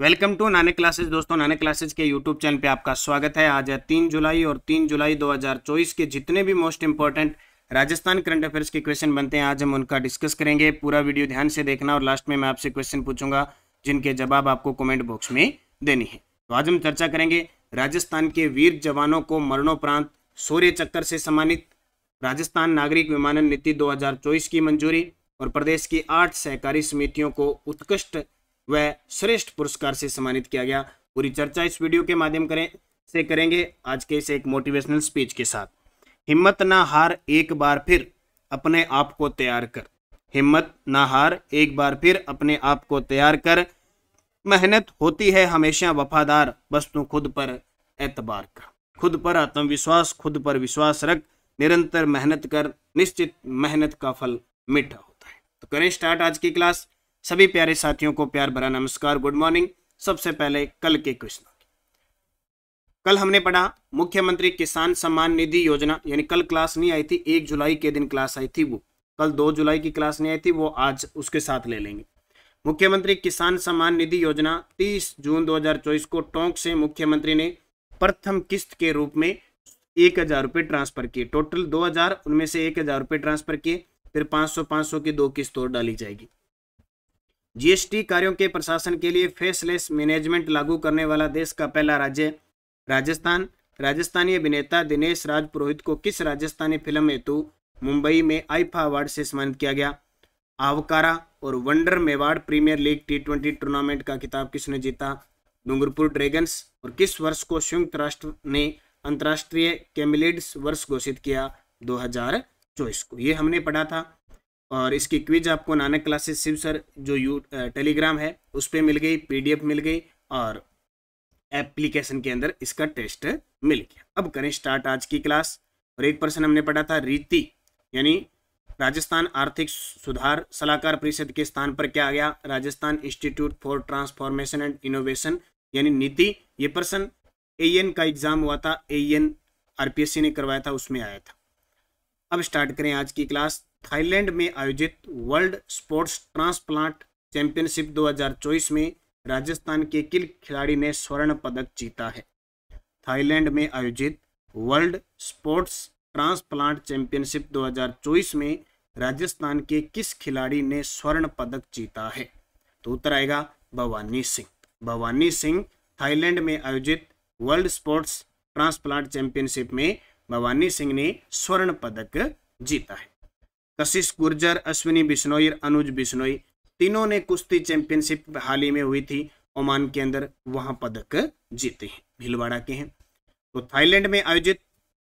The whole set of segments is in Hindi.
Welcome to Nanak classes. दोस्तों, नानक क्लासेस के यूट्यूब चैनल पे आपका स्वागत है। आज है 3 जुलाई और 3 जुलाई 2024 के जितने भी most important Rajasthan current affairs के क्वेश्चन बनते हैं आज हम उनका डिस्कस करेंगे। पूरा वीडियो ध्यान से देखना और लास्ट में मैं आपसे क्वेश्चन पूछूंगा जिनके जवाब आपको कमेंट बॉक्स में देनी है। तो आज हम चर्चा करेंगे राजस्थान के वीर जवानों को मरणोपरांत शौर्य चक्र से सम्मानित, राजस्थान नागरिक विमानन नीति 2024 की मंजूरी और प्रदेश की 8 सहकारी समितियों को उत्कृष्ट व श्रेष्ठ पुरस्कार से सम्मानित किया गया। पूरी चर्चा इस वीडियो के माध्यम से करेंगे आज के इस एक मोटिवेशनल स्पीच के साथ। हिम्मत ना हार, एक बार फिर अपने आप को तैयार कर। हिम्मत ना हार, एक बार फिर अपने आप को तैयार कर। मेहनत होती है हमेशा वफादार, बस तू खुद पर एतबार कर। खुद पर आत्मविश्वास, खुद पर विश्वास रख, निरंतर मेहनत कर, निश्चित मेहनत का फल मीठा होता है। तो करें स्टार्ट आज की क्लास। सभी प्यारे साथियों को प्यार भरा नमस्कार, गुड मॉर्निंग। सबसे पहले कल के क्वेश्चन। कल हमने पढ़ा मुख्यमंत्री किसान सम्मान निधि योजना, यानी कल क्लास नहीं आई थी, 1 जुलाई के दिन क्लास आई थी, वो कल 2 जुलाई की क्लास नहीं आई थी, वो आज उसके साथ ले लेंगे। मुख्यमंत्री किसान सम्मान निधि योजना 30 जून 2024 को टोंक से मुख्यमंत्री ने प्रथम किस्त के रूप में 1000 रुपये ट्रांसफर किए। टोटल 2000, उनमें से 1000 रुपये ट्रांसफर किए, फिर 500 की 2 किस्त और डाली जाएगी। जीएसटी कार्यों के प्रशासन के लिए फेसलेस मैनेजमेंट लागू करने वाला देश का पहला राज्य राजस्थान। राजस्थानी अभिनेता दिनेश राज पुरोहित को किस राजस्थानी फिल्म हेतु मुंबई में आईफा अवार्ड से सम्मानित किया गया? आवकारा और wonder Mewar premier league T20 tournament का खिताब किसने जीता? डूंगरपुर ड्रैगन्स। और किस वर्ष को संयुक्त राष्ट्र ने अंतर्राष्ट्रीय कैमिलिड्स वर्ष घोषित किया? 2024 को। ये हमने पढ़ा था और इसकी क्विज आपको नानक क्लासेस शिव सर जो टेलीग्राम है उस पर मिल गई, PDF मिल गई और एप्लीकेशन के अंदर इसका टेस्ट मिल गया। अब करें स्टार्ट आज की क्लास। और एक प्रश्न हमने पढ़ा था रीति, यानी राजस्थान आर्थिक सुधार सलाहकार परिषद के स्थान पर क्या आ गया? Rajasthan institute for transformation and innovation, यानी नीति। ये प्रश्न AEN का एग्जाम हुआ था, AEN RPSC ने करवाया था, उसमें आया था। अब स्टार्ट करें आज की क्लास। थाईलैंड में आयोजित वर्ल्ड स्पोर्ट्स ट्रांसप्लांट चैंपियनशिप 2024 में राजस्थान के किस खिलाड़ी ने स्वर्ण पदक जीता है? थाईलैंड में आयोजित वर्ल्ड स्पोर्ट्स ट्रांसप्लांट चैंपियनशिप 2024 में राजस्थान के किस खिलाड़ी ने स्वर्ण पदक जीता है? तो उत्तर आएगा भवानी सिंह। भवानी सिंह थाईलैंड में आयोजित वर्ल्ड स्पोर्ट्स ट्रांसप्लांट चैंपियनशिप में भवानी सिंह ने स्वर्ण पदक जीता है। कशिश गुर्जर, अश्विनी बिश्नोई और अनुज बिश्नोई तीनों ने कुश्ती चैंपियनशिप हाल ही में हुई थी ओमान के अंदर, वहां पदक जीते हैं, भीलवाड़ा के हैं। तो थाईलैंड में आयोजित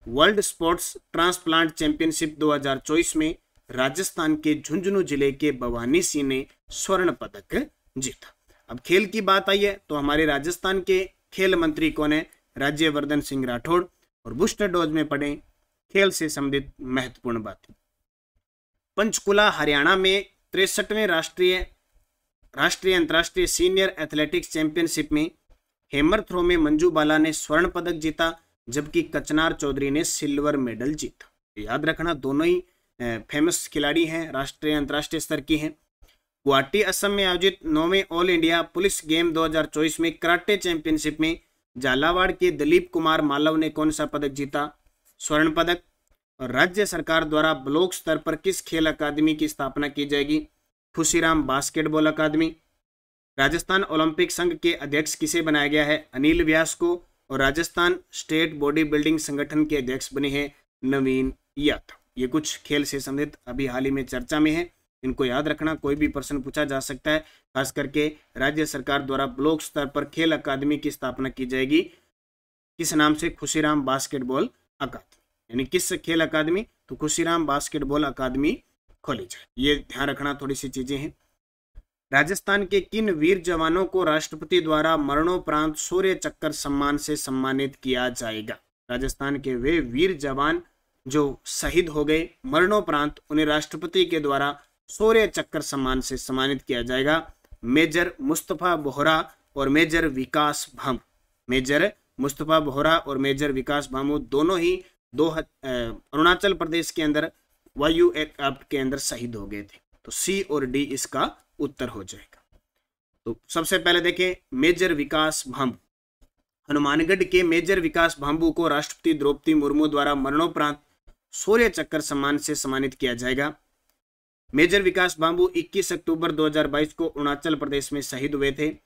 वर्ल्ड स्पोर्ट्स ट्रांसप्लांट चैंपियनशिप 2024 में राजस्थान के झुंझुनू जिले के भवानी सिंह ने स्वर्ण पदक जीता। अब खेल की बात आई है तो हमारे राजस्थान के खेल मंत्री कौन है? राज्यवर्धन सिंह राठौड़। और बूस्टर डोज में पढ़ें खेल से संबंधित महत्वपूर्ण बातें। पंचकुला हरियाणा में 63वें राष्ट्रीय अंतर्राष्ट्रीय सीनियर एथलेटिक्स चैंपियनशिप में हैमर थ्रो में मंजू बाला ने स्वर्ण पदक जीता, जबकि कचनार चौधरी ने सिल्वर मेडल जीता। याद रखना, दोनों ही फेमस खिलाड़ी हैं, राष्ट्रीय अंतर्राष्ट्रीय स्तर की हैं। गुवाहाटी असम में आयोजित 9वें ऑल इंडिया पुलिस गेम 2024 में कराटे चैंपियनशिप में झालावाड़ के दिलीप कुमार मालव ने कौन सा पदक जीता? स्वर्ण पदक। और राज्य सरकार द्वारा ब्लॉक स्तर पर किस खेल अकादमी की स्थापना की जाएगी? खुशीराम बास्केटबॉल अकादमी। राजस्थान ओलंपिक संघ के अध्यक्ष किसे बनाया गया है? अनिल व्यास को। और राजस्थान स्टेट बॉडी बिल्डिंग संगठन के अध्यक्ष बने हैं नवीन यादव। ये कुछ खेल से संबंधित अभी हाल ही में चर्चा में है, इनको याद रखना, कोई भी प्रश्न पूछा जा सकता है। खास करके राज्य सरकार द्वारा ब्लॉक स्तर पर खेल अकादमी की स्थापना की जाएगी, किस नाम से? खुशीराम बास्केटबॉल अकादमी। यानी किस खेल अकादमी? तो खुशीराम बास्केटबॉल अकादमी खोली जाए। ये ध्यान रखना, थोड़ी सी चीजें हैं। राजस्थान के किन वीर जवानों को राष्ट्रपति द्वारा मरणोपरांत शौर्य चक्र सम्मान से सम्मानित किया जाएगा? राजस्थान के वे वीर जवान जो शहीद हो गए, मरणोपरांत उन्हें राष्ट्रपति के द्वारा शौर्य चक्र सम्मान से सम्मानित किया जाएगा। मेजर मुस्तफा बोहरा और मेजर विकास भामू। मेजर मुस्तफा बोहरा और मेजर विकास भामू दोनों ही अरुणाचल प्रदेश के अंदर वायु एक्ट के अंदर शहीद हो गए थे। तो C और D इसका उत्तर हो जाएगा। तो सबसे पहले देखें मेजर विकास भांबू। हनुमानगढ़ के मेजर विकास भांबू को राष्ट्रपति द्रौपदी मुर्मू द्वारा मरणोपरांत शौर्य चक्र सम्मान से सम्मानित किया जाएगा। मेजर विकास भांबू 21 अक्टूबर 2022 को अरुणाचल प्रदेश में शहीद हुए थे।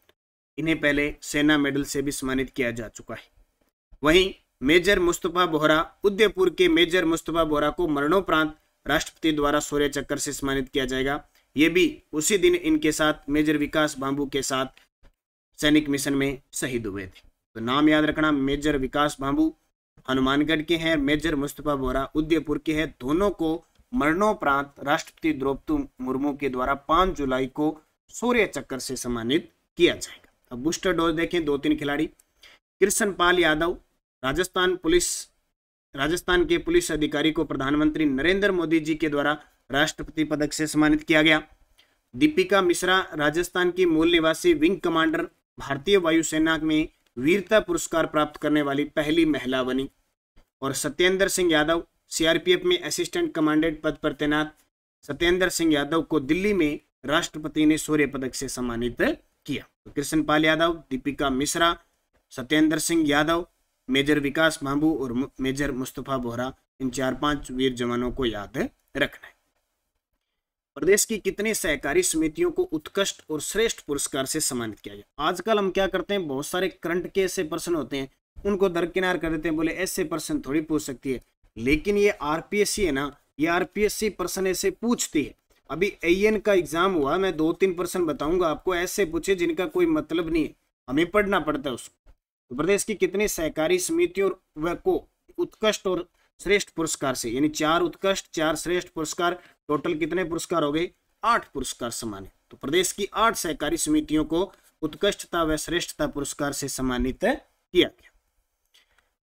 इन्हें पहले सेना मेडल से भी सम्मानित किया जा चुका है। वहीं मेजर मुस्तफा बोहरा, उदयपुर के मेजर मुस्तफा बोहरा को मरणोपरांत राष्ट्रपति द्वारा शौर्य चक्र से सम्मानित किया जाएगा। ये भी उसी दिन इनके साथ मेजर विकास भांबू के साथ सैनिक मिशन में शहीद हुए थे। तो नाम याद रखना, मेजर विकास भांबू हनुमानगढ़ के हैं, मेजर मुस्तफा बोहरा उदयपुर के हैं। दोनों को मरणोपरांत राष्ट्रपति द्रौपदी मुर्मू के द्वारा 5 जुलाई को शौर्य चक्र से सम्मानित किया जाएगा। अब बूस्टर डोज देखें, 2-3 खिलाड़ी। कृष्ण पाल यादव, राजस्थान के पुलिस अधिकारी को प्रधानमंत्री नरेंद्र मोदी जी के द्वारा राष्ट्रपति पदक से सम्मानित किया गया। दीपिका मिश्रा, राजस्थान की मूल निवासी विंग कमांडर, भारतीय वायुसेना में वीरता पुरस्कार प्राप्त करने वाली पहली महिला बनी। और सत्येंद्र सिंह यादव, सीआरपीएफ में असिस्टेंट कमांडेंट पद पर तैनात सत्येंद्र सिंह यादव को दिल्ली में राष्ट्रपति ने शौर्य पदक से सम्मानित किया। तो कृष्ण पाल यादव, दीपिका मिश्रा, सत्येंद्र सिंह यादव, मेजर विकास भांबू और मेजर मुस्तफा बोहरा, इन 4-5 वीर जवानों को याद रखना है। प्रदेश की कितनी सहकारी समितियों को उत्कृष्ट और श्रेष्ठ पुरस्कार से सम्मानित किया गया? आजकल हम क्या करते हैं, बहुत सारे करंट के ऐसे प्रश्न होते हैं, उनको दरकिनार कर देते हैं, बोले ऐसे प्रश्न थोड़ी पूछ सकती है। लेकिन ये आरपीएससी है ना, ये आरपीएससी प्रश्न ऐसे पूछती है। अभी एएन का एग्जाम हुआ, मैं 2-3 प्रश्न बताऊंगा आपको, ऐसे पूछे जिनका कोई मतलब नहीं है, हमें पढ़ना पड़ता है उसको। तो प्रदेश की कितनी सहकारी समितियों को उत्कृष्ट और श्रेष्ठ पुरस्कार से, यानी 4 उत्कृष्ट 4 श्रेष्ठ पुरस्कार, टोटल कितने पुरस्कार हो गए? 8 पुरस्कार सम्मानित। तो प्रदेश की 8 सहकारी समितियों को उत्कृष्टता व श्रेष्ठता पुरस्कार से सम्मानित किया गया।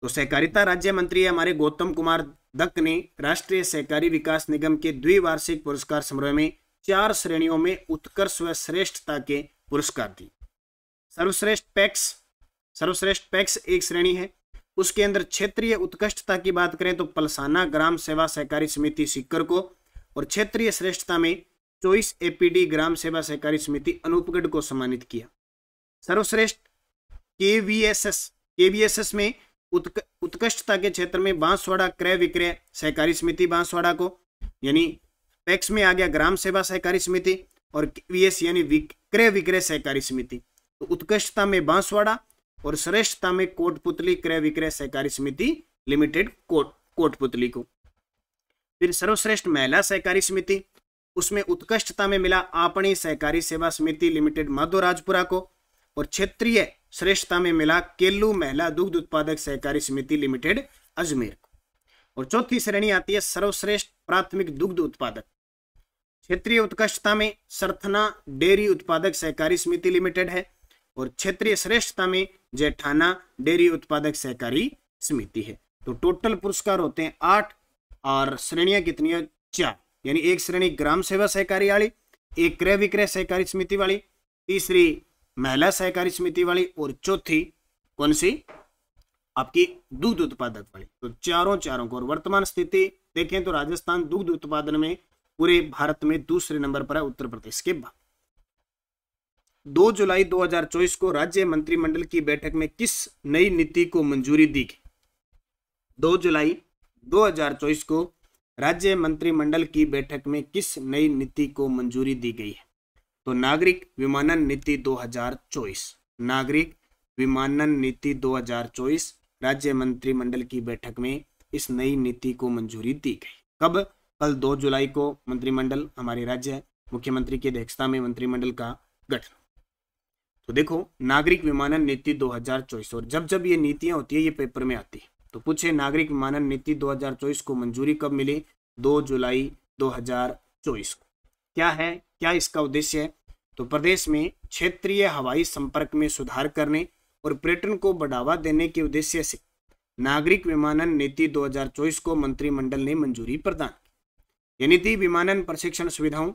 तो सहकारिता राज्य मंत्री हमारे गौतम कुमार दत्त ने राष्ट्रीय सहकारी विकास निगम के द्विवार्षिक पुरस्कार समारोह में 4 श्रेणियों में उत्कर्ष व श्रेष्ठता के पुरस्कार दिए। सर्वश्रेष्ठ पैक्स एक श्रेणी है। उसके अंदर क्षेत्रीय उत्कृष्टता की बात करें तो पलसाना ग्राम सेवा सहकारी समिति सीकर को, और क्षेत्रीय श्रेष्ठता में चॉइस एपीडी ग्राम सेवा सहकारी समिति अनूपगढ़ को सम्मानित किया। सर्वश्रेष्ठ केवीएसएस में उत्कृष्टता के क्षेत्र में बांसवाड़ा क्रय विक्रय सहकारी समिति बांसवाड़ा को, यानी पैक्स में आ गया ग्राम सेवा सहकारी समिति, और केवीएस यानी क्रय विक्रय सहकारी समिति। तो उत्कृष्टता में बांसवाड़ा और श्रेष्ठता में कोटपुतली क्रय विक्रय सहकारी समिति लिमिटेड कोटपुतली को। फिर सर्वश्रेष्ठ महिला सहकारी समिति, उसमें उत्कृष्टता में मिला आपणी सहकारी सेवा समिति लिमिटेड माधोराजपुरा को, और क्षेत्रीय श्रेष्ठता में मिला केलू महिला दुग्ध उत्पादक सहकारी समिति लिमिटेड अजमेर को। और चौथी श्रेणी आती है सर्वश्रेष्ठ प्राथमिक दुग्ध उत्पादक। क्षेत्रीय उत्कृष्टता में सरथना डेयरी उत्पादक सहकारी समिति लिमिटेड है, और क्षेत्रीय श्रेष्ठता में जेठाना डेयरी उत्पादक सहकारी समिति है। तो टोटल पुरस्कार होते हैं 8 और श्रेणियां कितनी है? 4, यानी एक श्रेणी ग्राम सेवा सहकारी वाली, एक क्रय विक्रय सहकारी समिति वाली, तीसरी महिला सहकारी समिति वाली, और चौथी कौन सी? आपकी दुग्ध उत्पादक वाली। तो चारों को। और वर्तमान स्थिति देखें तो राजस्थान दुग्ध उत्पादन में पूरे भारत में दूसरे नंबर पर है, उत्तर प्रदेश के बाद। 2 जुलाई 2024 को राज्य मंत्रिमंडल की बैठक में किस नई नीति को मंजूरी दी गई? 2 जुलाई 2024 को राज्य मंत्रिमंडल की बैठक में किस नई नीति को मंजूरी दी गई है? तो नागरिक विमानन नीति 2024, नागरिक विमानन नीति 2024 राज्य मंत्रिमंडल की बैठक में इस नई नीति को मंजूरी दी गई। कब? कल 2 जुलाई को मंत्रिमंडल, हमारे राज्य मुख्यमंत्री की अध्यक्षता में मंत्रिमंडल का गठन। तो देखो, नागरिक विमानन नीति 2024, और जब ये नीतियां होती है ये पेपर में आती है। तो पूछे नागरिक विमानन नीति 2024 को मंजूरी कब मिली? 2 जुलाई 2024 को। क्या है, क्या इसका उद्देश्य है? तो प्रदेश में क्षेत्रीय हवाई संपर्क में सुधार करने और पर्यटन को बढ़ावा देने के उद्देश्य से नागरिक विमानन नीति 2024 को मंत्रिमंडल ने मंजूरी प्रदान की। यह नीति विमानन प्रशिक्षण सुविधाओं,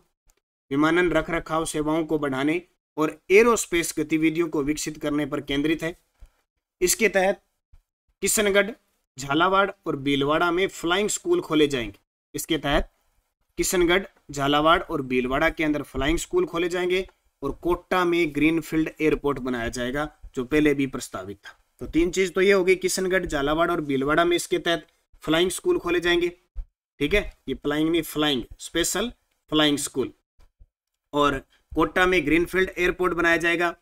विमानन रखरखाव सेवाओं को बढ़ाने और एरोस्पेस गतिविधियों को विकसित करने पर केंद्रित है। इसके तहत किशनगढ़, झालावाड़ और भीलवाड़ा में फ्लाइंग स्कूल खोले जाएंगे। इसके तहत किशनगढ़, झालावाड़ और भीलवाड़ा के अंदर फ्लाइंग स्कूल खोले जाएंगे। और कोटा में ग्रीनफील्ड एयरपोर्ट बनाया जाएगा, जो पहले भी प्रस्तावित था। तो 3 चीज तो ये होगी, किशनगढ़, झालावाड़ और भीलवाड़ा में इसके तहत फ्लाइंग स्कूल खोले जाएंगे। ठीक है, ये फ्लाइंग नहीं, फ्लाइंग, स्पेशल फ्लाइंग स्कूल। और कोटा में ग्रीनफील्ड एयरपोर्ट बनाया जाएगा।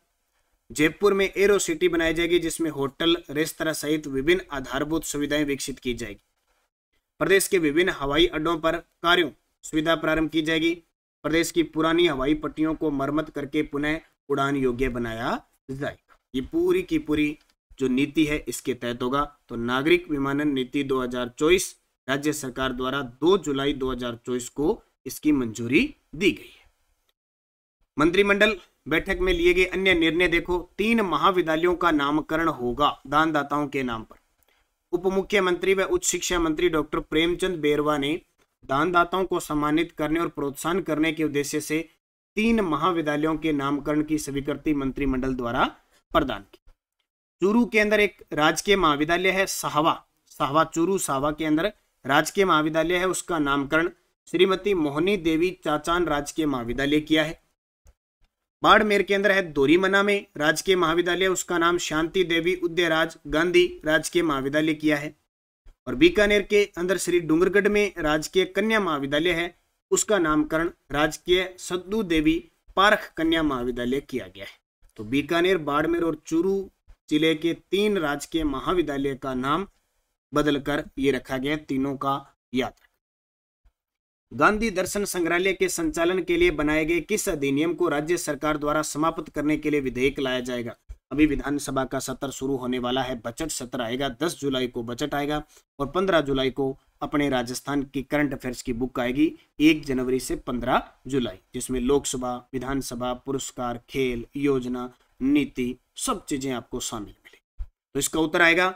जयपुर में एरो सिटी बनाई जाएगी, जिसमें होटल, रेस्तरां सहित विभिन्न आधारभूत सुविधाएं विकसित की जाएगी। प्रदेश के विभिन्न हवाई अड्डों पर कार्यों सुविधा प्रारंभ की जाएगी। प्रदेश की पुरानी हवाई पट्टियों को मरम्मत करके पुनः उड़ान योग्य बनाया जाएगा। ये पूरी की पूरी जो नीति है इसके तहत होगा। तो नागरिक विमानन नीति 2024 राज्य सरकार द्वारा 2 जुलाई 2024 को इसकी मंजूरी दी गई है। मंत्रिमंडल बैठक में लिए गए अन्य निर्णय देखो, 3 महाविद्यालयों का नामकरण होगा दानदाताओं के नाम पर। उप मुख्यमंत्री व उच्च शिक्षा मंत्री डॉक्टर प्रेमचंद बेरवा ने दानदाताओं को सम्मानित करने और प्रोत्साहन करने के उद्देश्य से 3 महाविद्यालयों के नामकरण की स्वीकृति मंत्रिमंडल द्वारा प्रदान की। चूरू के अंदर एक राजकीय महाविद्यालय है, साहवा चूरू साहवा के अंदर राजकीय महाविद्यालय है, उसका नामकरण श्रीमती मोहनी देवी चाचान राजकीय महाविद्यालय किया है। बाड़मेर के अंदर है दोरीमना में राजकीय महाविद्यालय, उसका नाम शांति देवी उदयराज गांधी राजकीय महाविद्यालय किया है। और बीकानेर के अंदर श्री डूंगरगढ़ में राजकीय कन्या महाविद्यालय है, उसका नामकरण राजकीय सद्दू देवी पारख कन्या महाविद्यालय किया गया है। तो बीकानेर, बाड़मेर और चूरू जिले के 3 राजकीय महाविद्यालय का नाम बदलकर ये रखा गया, तीनों का याद रखें। गांधी दर्शन संग्रहालय के संचालन के लिए बनाए गए किस अधिनियम को राज्य सरकार द्वारा समाप्त करने के लिए विधेयक लाया जाएगा? अभी विधानसभा का सत्र शुरू होने वाला है, बजट सत्र आएगा, 10 जुलाई को बजट आएगा और 15 जुलाई को अपने राजस्थान की करंट अफेयर्स की बुक आएगी 1 जनवरी से 15 जुलाई, जिसमें लोकसभा, विधानसभा, पुरस्कार, खेल, योजना, नीति, सब चीजें आपको शामिल मिलेगी। तो इसका उत्तर आएगा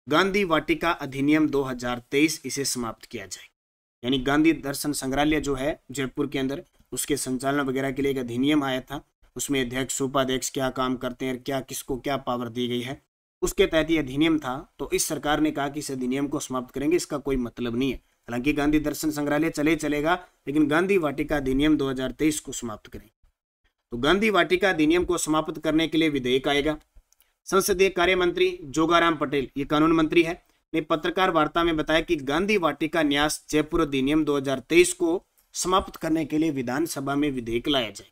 गांधी वाटिका अधिनियम 2023, इसे समाप्त किया जाए। यानी गांधी दर्शन संग्रहालय जो है जयपुर के अंदर, उसके संचालन वगैरह के लिए एक अधिनियम आया था, उसमें अध्यक्ष, उपाध्यक्ष क्या काम करते हैं, क्या किसको क्या पावर दी गई है, उसके तहत ये अधिनियम था। तो इस सरकार ने कहा कि इस अधिनियम को समाप्त करेंगे, इसका कोई मतलब नहीं है। हालांकि गांधी दर्शन संग्रहालय चलेगा, लेकिन गांधी वाटिका अधिनियम 2023 को समाप्त करेंगे। तो गांधी वाटिका अधिनियम को समाप्त करने के लिए विधेयक आएगा। संसदीय कार्य मंत्री जोगाराम पटेल, ये कानून मंत्री है, ने पत्रकार वार्ता में बताया कि गांधी वाटिका न्यास जयपुर अधिनियम 2023 को समाप्त करने के लिए विधानसभा में विधेयक लाया जाए।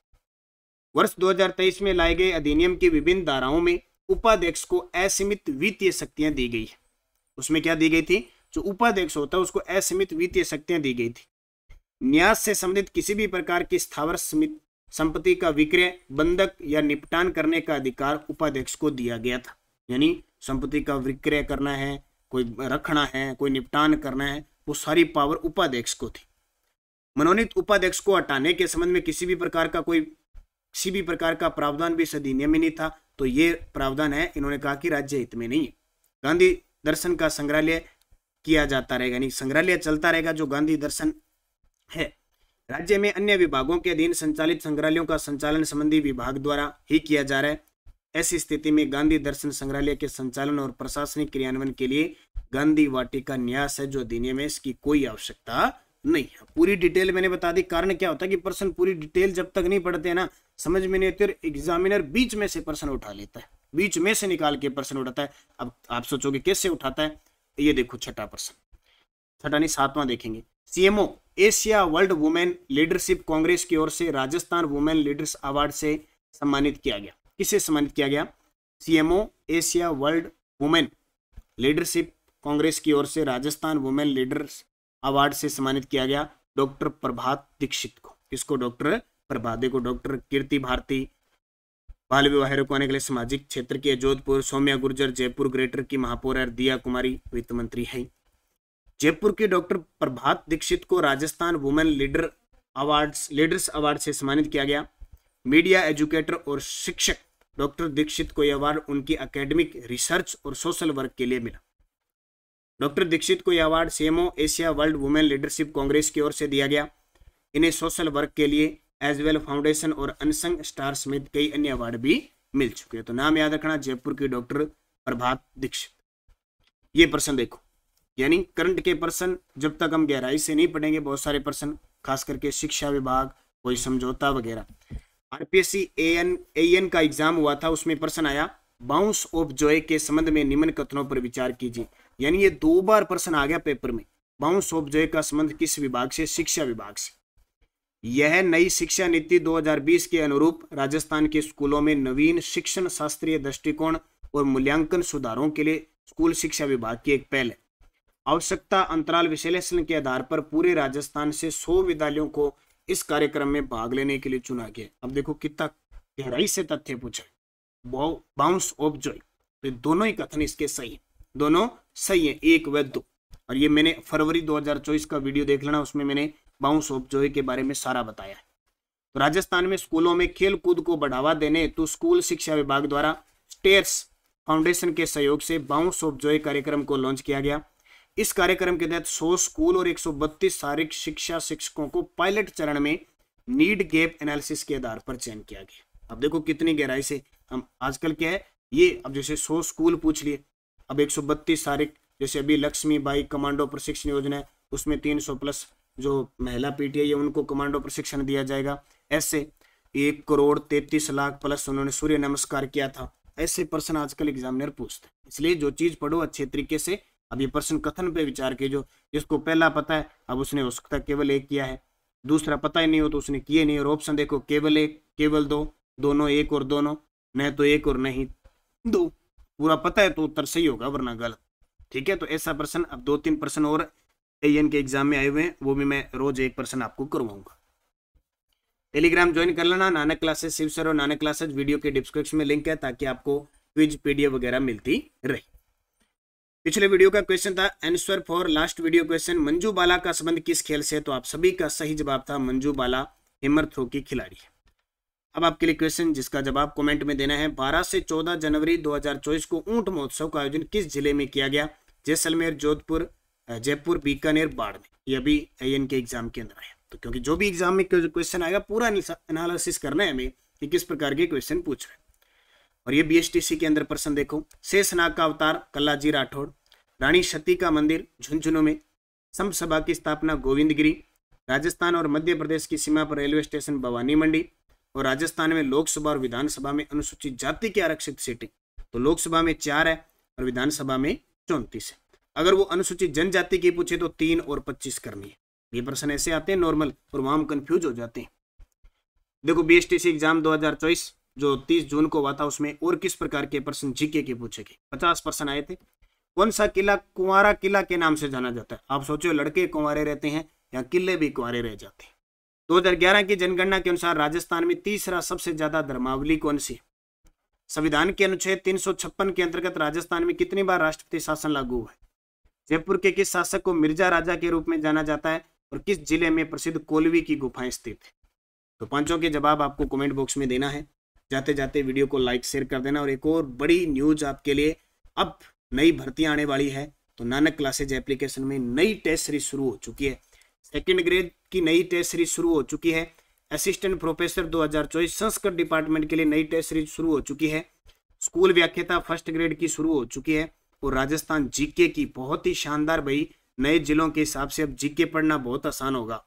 वर्ष 2023 में लाए गए अधिनियम की विभिन्न धाराओं में उपाध्यक्ष को असीमित वित्तीय शक्तियां दी गई है। उसमें क्या दी गई थी? जो उपाध्यक्ष होता है उसको असीमित वित्तीय शक्तियां दी गई थी। न्यास से संबंधित किसी भी प्रकार की स्थावर संपत्ति का विक्रय, बंधक या निपटान करने का अधिकार उपाध्यक्ष को दिया गया था। यानी संपत्ति का विक्रय करना है, कोई रखना है, कोई निपटान करना है, वो सारी पावर उपाध्यक्ष को थी। मनोनीत उपाध्यक्ष को हटाने के संबंध में किसी भी प्रकार का प्रावधान भी इस अधिनियम में नहीं था। तो ये प्रावधान है, इन्होंने कहा कि राज्य हित में नहीं है। गांधी दर्शन का संग्रहालय किया जाता रहेगा, यानी संग्रहालय चलता रहेगा जो गांधी दर्शन है। राज्य में अन्य विभागों के अधीन संचालित संग्रहालयों का संचालन संबंधी विभाग द्वारा ही किया जा रहा है। ऐसी स्थिति में गांधी दर्शन संग्रहालय के संचालन और प्रशासनिक क्रियान्वयन के लिए गांधी वाटिका न्यास है जो अधिनियम है, इसकी कोई आवश्यकता नहीं है। पूरी डिटेल मैंने बता दी। कारण क्या होता है कि प्रश्न पूरी डिटेल जब तक नहीं पढ़ते हैं ना, समझ में नहीं आती, एग्जामिनर बीच में से प्रश्न उठा लेता है, बीच में से निकाल के प्रश्न उठाता है। अब आप सोचोगे कैसे उठाता है? ये देखो छठा प्रश्न, छठा नहीं 7वां देखेंगे। CMO Asia world women leadership Congress की ओर से राजस्थान वुमेन लीडर्स अवार्ड से सम्मानित किया गया। किसे सम्मानित किया गया? CMO Asia world women leadership Congress की ओर से राजस्थान वुमेन लीडर्स अवार्ड से सम्मानित किया गया डॉक्टर प्रभात दीक्षित को। किसको? डॉक्टर प्रभात। देखो डॉक्टर कीर्ति भारती बाल विवाह रोकने के लिए सामाजिक क्षेत्र की जोधपुर, सौम्या गुर्जर जयपुर ग्रेटर की महापौर और दिया कुमारी वित्त मंत्री है। जयपुर की डॉक्टर प्रभात दीक्षित को राजस्थान वुमेन लीडर्स अवार्ड से सम्मानित किया गया। मीडिया एजुकेटर और शिक्षक डॉक्टर दीक्षित को यह अवार्ड उनकी एकेडमिक रिसर्च और सोशल वर्क के लिए मिला। डॉक्टर दीक्षित को यह award CMO Asia world women leadership Congress की ओर से दिया गया। इन्हें सोशल वर्क के लिए एज वेल फाउंडेशन और अनसंग स्टार समेत कई अन्य अवार्ड भी मिल चुके हैं। तो नाम याद रखना, जयपुर की डॉक्टर प्रभात दीक्षित। ये प्रश्न देखो, यानी करंट के प्रश्न जब तक हम गहराई से नहीं पढ़ेंगे, बहुत सारे प्रश्न खास करके शिक्षा विभाग, कोई समझौता वगैरह। आरपीएससी एएन का एग्जाम हुआ था, उसमें प्रश्न आया बाउंस ऑफ जॉय के संबंध में निम्न कथनों पर विचार कीजिए। यानी ये 2 बार प्रश्न आ गया पेपर में। बाउंस ऑफ जॉय का संबंध किस विभाग से? शिक्षा विभाग से। यह नई शिक्षा नीति 2020 के अनुरूप राजस्थान के स्कूलों में नवीन शिक्षण शास्त्रीय दृष्टिकोण और मूल्यांकन सुधारों के लिए स्कूल शिक्षा विभाग की एक पहल है। आवश्यकता अंतराल विश्लेषण के आधार पर पूरे राजस्थान से 100 विद्यालयों को इस कार्यक्रम में भाग लेने के लिए चुना गया। अब देखो कितना गहराई से तथ्य पूछा। बाउंस ऑफ जॉय, तो दोनों ही कथन इसके सही है, दोनों सही है, 1 व 2। और ये मैंने फरवरी 2024 का वीडियो देख लेना, उसमें मैंने बाउंस ऑफ जॉय के बारे में सारा बताया है। तो राजस्थान में स्कूलों में खेल कूद को बढ़ावा देने हेतु स्कूल शिक्षा विभाग द्वारा स्टेयर्स फाउंडेशन के सहयोग से बाउंस ऑफ जॉय कार्यक्रम को लॉन्च किया गया। इस कार्यक्रम के तहत 100 स्कूल और 132 शारीरिक शिक्षा शिक्षकों को पायलट चरण में नीड गैप एनालिसिस के आधार पर चयन किया गया। अब देखो कितनी गहराई से हम आजकल क्या है ये, अब जैसे 100 स्कूल पूछ लिए, अब 132 शारीरिक, जैसे अभी लक्ष्मीबाई कमांडो प्रशिक्षण योजना है, उसमें 300 प्लस जो महिला पीटीआई है उनको कमांडो प्रशिक्षण दिया जाएगा। ऐसे 1,33,00,000 प्लस उन्होंने सूर्य नमस्कार किया था। ऐसे प्रश्न आजकल एग्जामिनर पूछते हैं, इसलिए जो चीज पढ़ो अच्छे तरीके से। अब ये प्रश्न कथन पे विचार कीजिए। जिसको पहला पता है अब उसने हो सकता केवल 1 किया है, दूसरा पता ही नहीं हो तो उसने किए नहीं। और ऑप्शन देखो केवल 1, केवल 2, दोनों 1 और दोनों, न तो 1 और नहीं 2। पूरा पता है तो उत्तर सही होगा वरना गलत। ठीक है, तो ऐसा प्रश्न अब 2-3 प्रश्न और एएन के एग्जाम में आए हुए हैं, वो भी मैं रोज 1 प्रश्न आपको करवाऊंगा। टेलीग्राम ज्वाइन कर लेना, नानक क्लासेस शिव सर और नानक क्लासेस वीडियो के डिस्क्रिप्शन में लिंक है, ताकि आपको क्विज पीडीएफ वगैरह मिलती रहे। पिछले वीडियो का क्वेश्चन था answer for last video question, Manju Bala का संबंध किस खेल से? तो आप सभी का सही जवाब था मंजू बाला हिमर थ्रो की खिलाड़ी है। अब आपके लिए क्वेश्चन जिसका जवाब कमेंट में देना है। 12 से 14 जनवरी 2024 को ऊंट महोत्सव का आयोजन किस जिले में किया गया? जैसलमेर, जोधपुर, जयपुर, बीकानेर, बाड़मेर। ये अभी एएन के एग्जाम के अंदर है। तो क्योंकि जो भी एग्जाम में क्वेश्चन आएगा पूरा एनालिसिस करना है हमें कि किस प्रकार के क्वेश्चन पूछ रहे हैं। और ये बीएसटीसी के अंदर प्रश्न देखो, शेषनाग का अवतार कल्लाजी राठौड़, रानी सती का मंदिर झुंझुनू में, संप सभा की स्थापना गोविंदगिरी, राजस्थान और मध्य प्रदेश की सीमा पर रेलवे स्टेशन भवानी मंडी, और राजस्थान में लोकसभा और विधानसभा में अनुसूचित जाति की आरक्षित सीटें। तो लोकसभा में 4 है और विधानसभा में 34 है। अगर वो अनुसूचित जनजाति की पूछे तो 3 और 25 करनी है। ये प्रश्न ऐसे आते हैं नॉर्मल, और वहां हम कंफ्यूज हो जाते हैं। देखो बीएसटीसी एग्जाम 2024 जो 30 जून को हुआ था, उसमें और किस प्रकार के प्रश्न जीके के पूछे गए? 50 प्रश्न आए थे। कौन सा किला कुंवारा किला के नाम से जाना जाता है? आप सोचो लड़के कुंवारे रहते हैं या किले भी कुंवारे रह जाते हैं। 2011 की जनगणना के अनुसार राजस्थान में तीसरा सबसे ज्यादा धर्मावली कौन सी? संविधान के अनुच्छेद 356 के अंतर्गत राजस्थान में कितनी बार राष्ट्रपति शासन लागू हुआ है? जयपुर के किस शासक को मिर्जा राजा के रूप में जाना जाता है? और किस जिले में प्रसिद्ध कोलवी की गुफाएं स्थित है? तो पांचों के जवाब आपको कमेंट बॉक्स में देना है। जाते जाते वीडियो को लाइक शेयर कर देना। और एक और बड़ी न्यूज आपके लिए, अब नई भर्ती आने वाली है। तो नानक क्लासेज एप्लीकेशन में नई टेस्ट सीरीज शुरू हो चुकी है। 2nd ग्रेड की नई टेस्ट सीरीज शुरू हो चुकी है। असिस्टेंट प्रोफेसर 2024 संस्कृत डिपार्टमेंट के लिए नई टेस्ट सीरीज शुरू हो चुकी है। स्कूल व्याख्याता 1st ग्रेड की शुरू हो चुकी है। और राजस्थान जीके की बहुत ही शानदार, भाई नए जिलों के हिसाब से अब जीके पढ़ना बहुत आसान होगा।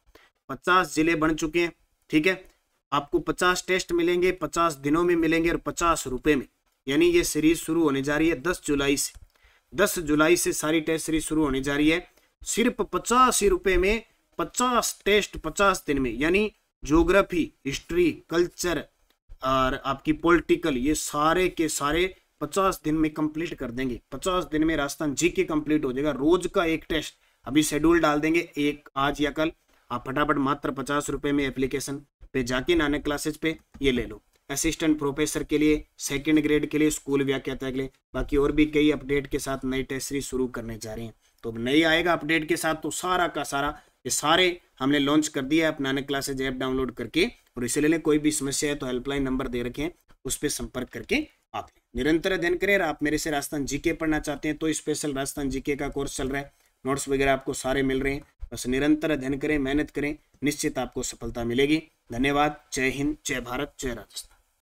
50 जिले बन चुके हैं। ठीक है, आपको 50 टेस्ट मिलेंगे, 50 दिनों में मिलेंगे और 50 रुपए में। यानी ये सीरीज शुरू होने जा रही है 10 जुलाई से। 10 जुलाई से सारी टेस्ट सीरीज शुरू होने जा रही है। सिर्फ 50 ही रुपए में 50 टेस्ट 50 दिन में। यानी ज्योग्राफी, हिस्ट्री, कल्चर और आपकी पॉलिटिकल, ये सारे के सारे 50 दिन में कंप्लीट कर देंगे। 50 दिन में राजस्थान जीके कंप्लीट हो जाएगा। रोज का एक टेस्ट अभी शेड्यूल डाल देंगे, एक आज या कल। आप फटाफट मात्र 50 रुपए में एप्लीकेशन पे जाके नानक क्लासेज पे ये ले लो। असिस्टेंट प्रोफेसर के लिए, 2nd ग्रेड के लिए, स्कूल व्याख्याता के लिए, बाकी और भी कई अपडेट के साथ नई टेस्ट सीरीज शुरू करने जा रहे हैं। तो नई आएगा अपडेट के साथ, तो सारा का सारा ये सारे हमने लॉन्च कर दिया है। आप नानक क्लासेज ऐप डाउनलोड करके, और इसीलिए कोई भी समस्या है तो हेल्पलाइन नंबर दे रखे हैं, उस पर संपर्क करके आप निरंतर अध्ययन करें। आप मेरे से राजस्थान जीके पढ़ना चाहते हैं तो स्पेशल राजस्थान जीके का कोर्स चल रहा है। नोट्स वगैरह आपको सारे मिल रहे हैं। बस निरंतर अध्ययन करें, मेहनत करें, निश्चित आपको सफलता मिलेगी। धन्यवाद। जय हिंद, जय भारत, जय राजस्थान।